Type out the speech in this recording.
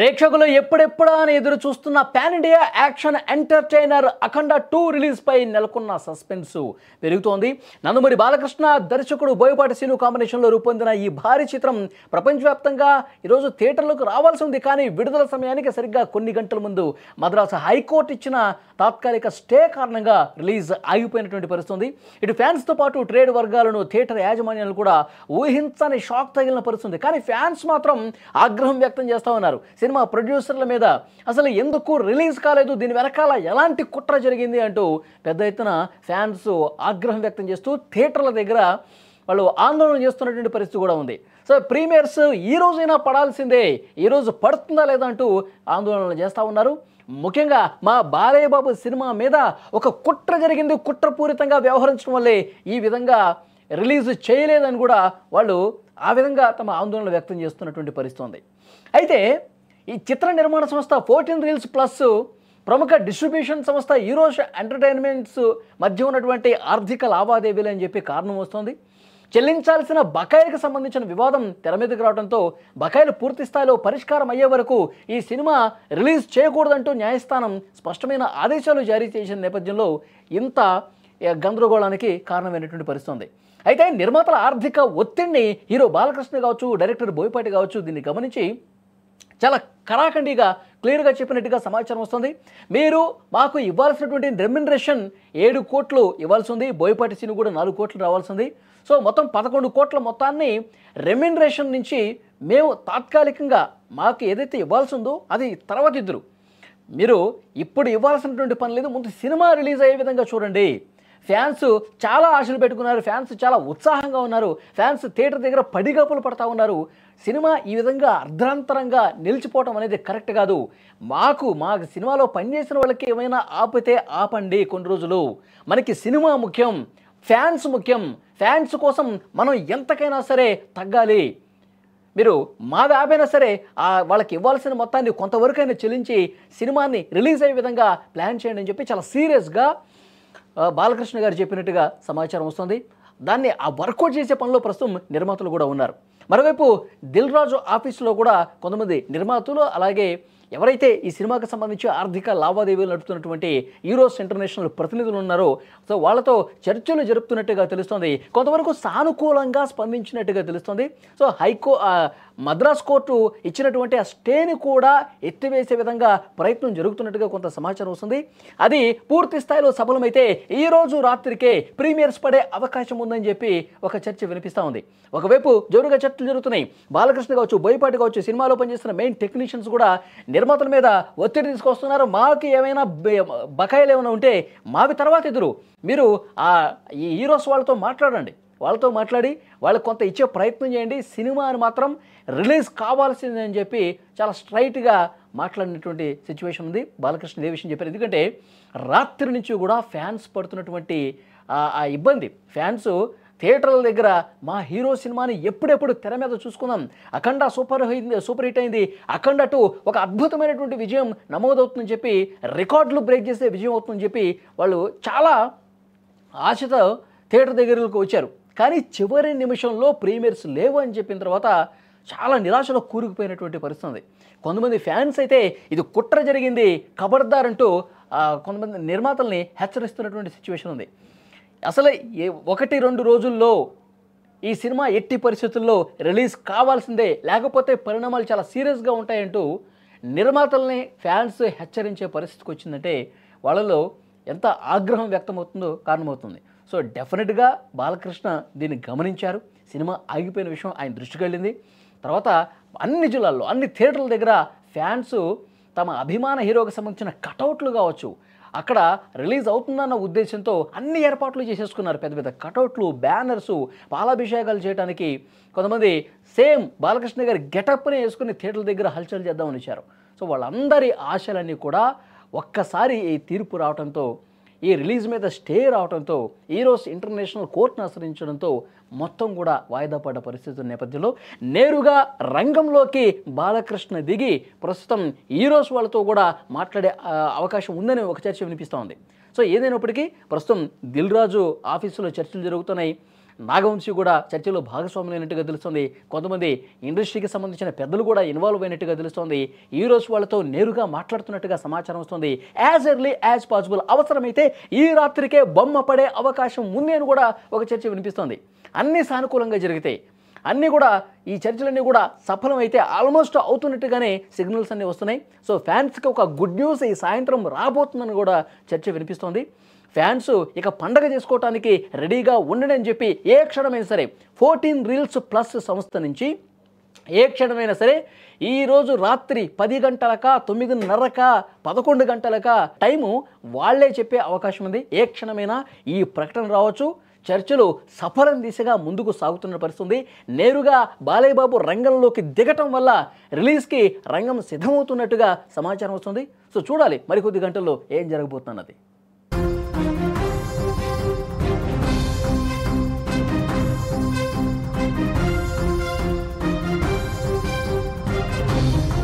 ప్రేక్షకులు ఎప్పుడెప్పుడా అని ఎదురు చూస్తున్న పాన్ ఇండియా యాక్షన్ ఎంటర్టైనర్ అఖండ 2 రిలీజ్ పై నెలకొన్న సస్పెన్స్ పెరుగుతోంది. నందమూరి బాలకృష్ణ దర్శకుడు బోయపాటి శ్రీను కాంబినేషన్లో రూపొందిన ఈ భారీ చిత్రం ప్రపంచవ్యాప్తంగా ఈరోజు థియేటర్లకు రావాల్సి ఉంది. కానీ విడుదల సమయానికి సరిగ్గా కొన్ని గంటల ముందు మద్రాసు హైకోర్టు ఇచ్చిన తాత్కాలిక స్టే కారణంగా రిలీజ్ ఆగిపోయినటువంటి పరిస్థితి. ఇటు ఫ్యాన్స్తో పాటు ట్రేడ్ వర్గాలను థియేటర్ యాజమాన్యాలు కూడా ఊహించని షాక్ తగిలిన పరిస్థితి. కానీ ఫ్యాన్స్ మాత్రం ఆగ్రహం వ్యక్తం చేస్తూ ఉన్నారు. సినిమా ప్రొడ్యూసర్ల మీద అసలు ఎందుకు రిలీజ్ కాలేదు, దీని వెనకాల ఎలాంటి కుట్ర జరిగింది అంటూ పెద్ద ఎత్తున ఫ్యాన్స్ ఆగ్రహం వ్యక్తం చేస్తూ థియేటర్ల దగ్గర వాళ్ళు ఆందోళన చేస్తున్నటువంటి పరిస్థితి కూడా ఉంది. సో ప్రీమియర్స్ ఈ రోజైనా పడాల్సిందే, ఈరోజు పడుతుందా లేదా అంటూ ఆందోళనలు చేస్తూ ఉన్నారు. ముఖ్యంగా మా బాలయ్య బాబు సినిమా మీద ఒక కుట్ర జరిగింది, కుట్రపూరితంగా వ్యవహరించడం వల్లే ఈ విధంగా రిలీజ్ చేయలేదని కూడా వాళ్ళు ఆ విధంగా తమ ఆందోళన వ్యక్తం చేస్తున్నటువంటి పరిస్థితి ఉంది. అయితే ఈ చిత్ర నిర్మాణ సంస్థ 14 రీల్స్ ప్లస్ ప్రముఖ డిస్ట్రిబ్యూషన్ సంస్థ ఈరోస్ ఎంటర్టైన్మెంట్స్ మధ్య ఉన్నటువంటి ఆర్థిక లావాదేవీలు అని చెప్పి కారణం వస్తుంది. చెల్లించాల్సిన బకాయిలకు సంబంధించిన వివాదం తెర మీదకి రావడంతో బకాయిలు పూర్తి స్థాయిలో పరిష్కారం అయ్యే వరకు ఈ సినిమా రిలీజ్ చేయకూడదంటూ న్యాయస్థానం స్పష్టమైన ఆదేశాలు జారీ చేసిన నేపథ్యంలో ఇంత గందరగోళానికి కారణమైనటువంటి పరిస్థితి ఉంది. అయితే నిర్మాతల ఆర్థిక ఒత్తిడిని హీరో బాలకృష్ణ కావచ్చు, డైరెక్టర్ బోయపాటి కావచ్చు దీన్ని గమనించి చాలా కరాఖండిగా క్లియర్గా చెప్పినట్టుగా సమాచారం వస్తుంది. మీరు మాకు ఇవ్వాల్సినటువంటి రెమ్యునరేషన్ 7 కోట్లు ఇవ్వాల్సి ఉంది, బోయపాటి సీను కూడా 4 కోట్లు రావాల్సింది. సో మొత్తం 11 కోట్ల మొత్తాన్ని రెమ్యునరేషన్ నుంచి మేము తాత్కాలికంగా మాకు ఏదైతే ఇవ్వాల్సి ఉందో అది తర్వాత ఇద్దరు, మీరు ఇప్పుడు ఇవ్వాల్సినటువంటి పని లేదు, ముందు సినిమా రిలీజ్ అయ్యే విధంగా చూడండి. ఫ్యాన్స్ చాలా ఆశలు పెట్టుకున్నారు, ఫ్యాన్స్ చాలా ఉత్సాహంగా ఉన్నారు, ఫ్యాన్స్ థియేటర్ దగ్గర పడిగాపులు పడతా ఉన్నారు. సినిమా ఈ విధంగా అర్ధంతరంగా నిలిచిపోవటం అనేది కరెక్ట్ కాదు. మా సినిమాలో పనిచేసిన వాళ్ళకి ఏమైనా ఆపితే ఆపండి కొన్ని రోజులు. మనకి సినిమా ముఖ్యం, ఫ్యాన్స్ ముఖ్యం. ఫ్యాన్స్ కోసం మనం ఎంతకైనా సరే తగ్గాలి. మీరు మాది ఆపైనా సరే వాళ్ళకి ఇవ్వాల్సిన మొత్తాన్ని కొంతవరకైనా చెల్లించి సినిమాని రిలీజ్ అయ్యే విధంగా ప్లాన్ చేయండి అని చెప్పి చాలా సీరియస్గా బాలకృష్ణ గారు చెప్పినట్టుగా సమాచారం వస్తుంది. దాన్ని ఆ వర్కౌట్ చేసే పనిలో ప్రస్తుతం నిర్మాతలు కూడా ఉన్నారు. మరోవైపు దిల్ రాజు ఆఫీసులో కూడా కొంతమంది నిర్మాతలు అలాగే ఎవరైతే ఈ సినిమాకి సంబంధించి ఆర్థిక లావాదేవీలు నడుపుతున్నటువంటి ఈరోస్ ఇంటర్నేషనల్ ప్రతినిధులు ఉన్నారో సో వాళ్ళతో చర్చలు జరుపుతున్నట్టుగా తెలుస్తుంది. కొంతవరకు సానుకూలంగా స్పందించినట్టుగా తెలుస్తుంది. సో మద్రాస్ కోర్టు ఇచ్చినటువంటి ఆ స్టేని కూడా ఎత్తివేసే విధంగా ప్రయత్నం జరుగుతున్నట్టుగా కొంత సమాచారం వస్తుంది. అది పూర్తి స్థాయిలో సఫలమైతే ఈరోజు రాత్రికే ప్రీమియర్స్ పడే అవకాశం ఉందని చెప్పి ఒక చర్చ వినిపిస్తూ ఉంది. ఒకవైపు జోరుగా చర్చలు జరుగుతున్నాయి. బాలకృష్ణ కావచ్చు, బోయపాటి కావచ్చు, సినిమాలో పనిచేస్తున్న మెయిన్ టెక్నీషియన్స్ కూడా నిర్మాతల మీద ఒత్తిడి తీసుకొస్తున్నారు. మాకు ఏమైనా బకాయిలు ఏమైనా ఉంటే మావి తర్వాత ఎదురు, మీరు ఈ హీరోస్ వాళ్ళతో మాట్లాడండి, వాళ్ళతో మాట్లాడి వాళ్ళకి కొంత ఇచ్చే ప్రయత్నం చేయండి, సినిమాని మాత్రం రిలీజ్ కావాల్సింది అని చెప్పి చాలా స్ట్రైట్గా మాట్లాడినటువంటి సిచ్యువేషన్ ఉంది. బాలకృష్ణ ఇదే విషయం చెప్పారు. ఎందుకంటే రాత్రి నుంచి కూడా ఫ్యాన్స్ పడుతున్నటువంటి ఆ ఇబ్బంది, ఫ్యాన్స్ థియేటర్ల దగ్గర మా హీరో సినిమాని ఎప్పుడెప్పుడు తెర మీద చూసుకుందాం, అఖండ సూపర్ హిట్ అయింది, అఖండ 2 ఒక అద్భుతమైనటువంటి విజయం నమోదవుతుందని చెప్పి, రికార్డులు బ్రేక్ చేసే విజయం అవుతుందని చెప్పి వాళ్ళు చాలా ఆశతో థియేటర్ దగ్గరకు వచ్చారు. కానీ చివరి నిమిషంలో ప్రీమియర్స్ లేవు అని చెప్పిన తర్వాత చాలా నిరాశలో కూరుకుపోయినటువంటి పరిస్థితి. కొంతమంది ఫ్యాన్స్ అయితే ఇది కుట్ర జరిగింది ఖబర్దార్ అంటూ కొంతమంది నిర్మాతల్ని హెచ్చరిస్తున్నటువంటి సిచ్యువేషన్ ఉంది. అసలు 1-2 రోజుల్లో ఈ సినిమా ఎట్టి పరిస్థితుల్లో రిలీజ్ కావాల్సిందే, లేకపోతే పరిణామాలు చాలా సీరియస్గా ఉంటాయంటూ నిర్మాతల్ని ఫ్యాన్స్ హెచ్చరించే పరిస్థితికి వచ్చిందంటే వాళ్ళలో ఎంత ఆగ్రహం వ్యక్తమవుతుందో కారణమవుతుంది. సో డెఫినెట్గా బాలకృష్ణ దీన్ని గమనించారు. సినిమా ఆగిపోయిన విషయం ఆయన దృష్టికి వెళ్ళింది. తర్వాత అన్ని జిల్లాల్లో అన్ని థియేటర్ల దగ్గర ఫ్యాన్స్ తమ అభిమాన హీరోకి సంబంధించిన కటౌట్లు కావచ్చు, అక్కడ రిలీజ్ అవుతుందన్న ఉద్దేశంతో అన్ని ఏర్పాట్లు చేసేసుకున్నారు. పెద్ద పెద్ద కటౌట్లు, బ్యానర్సు, పాలాభిషేకాలు చేయడానికి కొంతమంది సేమ్ బాలకృష్ణ గారి గెటప్ని వేసుకుని థియేటర్ల దగ్గర హల్చల్ చేద్దామని వచ్చారు. సో వాళ్ళందరి ఆశలన్నీ కూడా ఒక్కసారి ఈ తీర్పు రావడంతో, ఈ రిలీజ్ మీద స్టే రావడంతో, ఈరోస్ ఇంటర్నేషనల్ కోర్టును ఆశ్రయించడంతో మొత్తం కూడా వాయిదా పడ్డ పరిస్థితుల నేపథ్యంలో నేరుగా రంగంలోకి బాలకృష్ణ దిగి ప్రస్తుతం ఈరోస్ వాళ్ళతో కూడా మాట్లాడే అవకాశం ఉందని ఒక చర్చ వినిపిస్తూ ఉంది. సో ఏదైనప్పటికీ ప్రస్తుతం దిల్ రాజు ఆఫీసులో చర్చలు జరుగుతున్నాయి. నాగవంశీ కూడా చర్చలో భాగస్వాములైనట్టుగా తెలుస్తుంది. కొంతమంది ఇండస్ట్రీకి సంబంధించిన పెద్దలు కూడా ఇన్వాల్వ్ అయినట్టుగా తెలుస్తుంది. ఈ రోజు వాళ్ళతో నేరుగా మాట్లాడుతున్నట్టుగా సమాచారం వస్తుంది. యాజ్ ఎర్లీ యాజ్ పాసిబుల్, అవసరమైతే ఈ రాత్రికే బొమ్మ పడే అవకాశం ఉంది అని కూడా ఒక చర్చ వినిపిస్తోంది. అన్నీ సానుకూలంగా జరిగితే, అన్నీ కూడా ఈ చర్చలన్నీ కూడా సఫలమైతే ఆల్మోస్ట్ అవుతున్నట్టుగానే సిగ్నల్స్ అన్నీ వస్తున్నాయి. సో ఫ్యాన్స్కి ఒక గుడ్ న్యూస్ ఈ సాయంత్రం రాబోతుందని కూడా చర్చ వినిపిస్తోంది. ఫ్యాన్స్ ఇక పండగ చేసుకోవటానికి రెడీగా ఉండండి అని చెప్పి ఏ క్షణమైనా సరే 14 రీల్స్ ప్లస్ సంస్థ నుంచి ఏ క్షణమైనా సరే ఈరోజు రాత్రి 10 గంటలకా 9:30కా 11 గంటలకా టైము వాళ్లే చెప్పే అవకాశం ఉంది. ఏ క్షణమైనా ఈ ప్రకటన రావచ్చు. చర్చలు సఫలం దిశగా ముందుకు సాగుతున్న పరిస్థితుంది. నేరుగా బాలయ్య బాబు రంగంలోకి దిగటం వల్ల రిలీజ్కి రంగం సిద్ధమవుతున్నట్టుగా సమాచారం వస్తుంది. సో చూడాలి మరికొద్ది గంటల్లో ఏం జరగబోతున్నది.